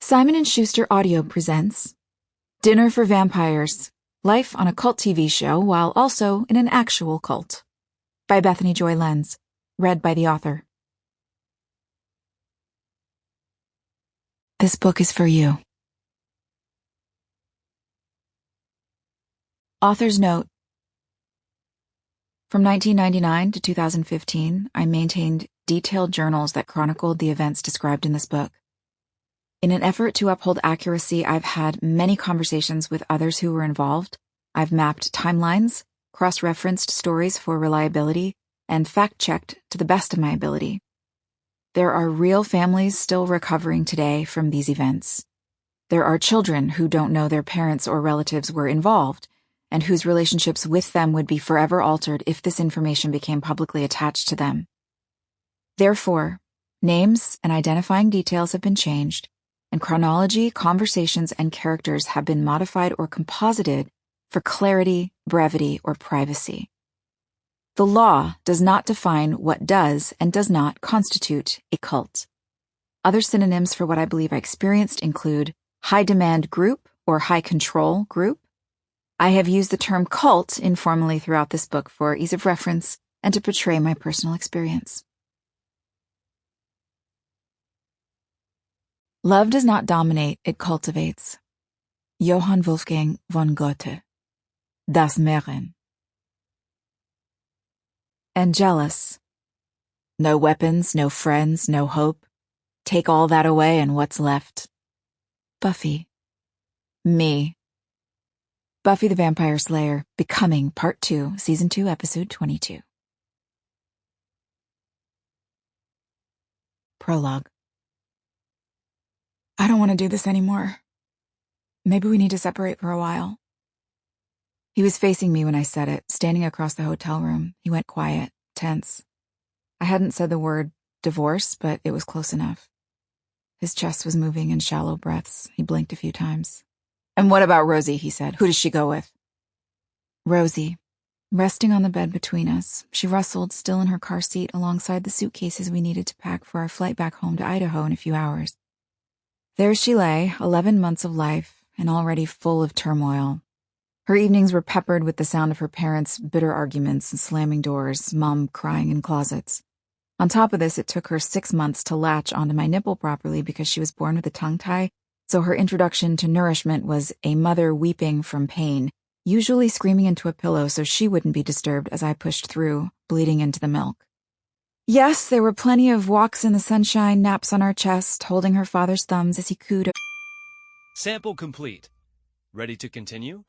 Simon & Schuster Audio presents Dinner for Vampires, Life on a Cult TV Show While Also in an Actual Cult, by Bethany Joy Lenz, read by the author. This book is for you. Author's note. From 1999 to 2015, I maintained detailed journals that chronicled the events described in this book. In an effort to uphold accuracy, I've had many conversations with others who were involved. I've mapped timelines, cross-referenced stories for reliability, and fact-checked to the best of my ability. There are real families still recovering today from these events. There are children who don't know their parents or relatives were involved, and whose relationships with them would be forever altered if this information became publicly attached to them. Therefore, names and identifying details have been changed, and chronology, conversations, and characters have been modified or composited for clarity, brevity, or privacy. The law does not define what does and does not constitute a cult. Other synonyms for what I believe I experienced include high-demand group or high-control group. I have used the term cult informally throughout this book for ease of reference and to portray my personal experience. Love does not dominate, it cultivates. Johann Wolfgang von Goethe. Das Märchen. And jealous. No weapons, no friends, no hope. Take all that away and what's left? Buffy. Me. Buffy the Vampire Slayer, Becoming, Part 2, Season 2, Episode 22. Prologue. I don't want to do this anymore. Maybe we need to separate for a while. He was facing me when I said it, standing across the hotel room. He went quiet, tense. I hadn't said the word divorce, but it was close enough. His chest was moving in shallow breaths. He blinked a few times. And what about Rosie, he said. Who does she go with? Rosie. Resting on the bed between us, she rustled, still in her car seat, alongside the suitcases we needed to pack for our flight back home to Idaho in a few hours. There she lay, 11 months of life, and already full of turmoil. Her evenings were peppered with the sound of her parents' bitter arguments and slamming doors, Mom crying in closets. On top of this, it took her 6 months to latch onto my nipple properly because she was born with a tongue tie, so her introduction to nourishment was a mother weeping from pain, usually screaming into a pillow so she wouldn't be disturbed as I pushed through, bleeding into the milk. Yes, there were plenty of walks in the sunshine, naps on our chest, holding her father's thumbs as he cooed. Sample complete. Ready to continue?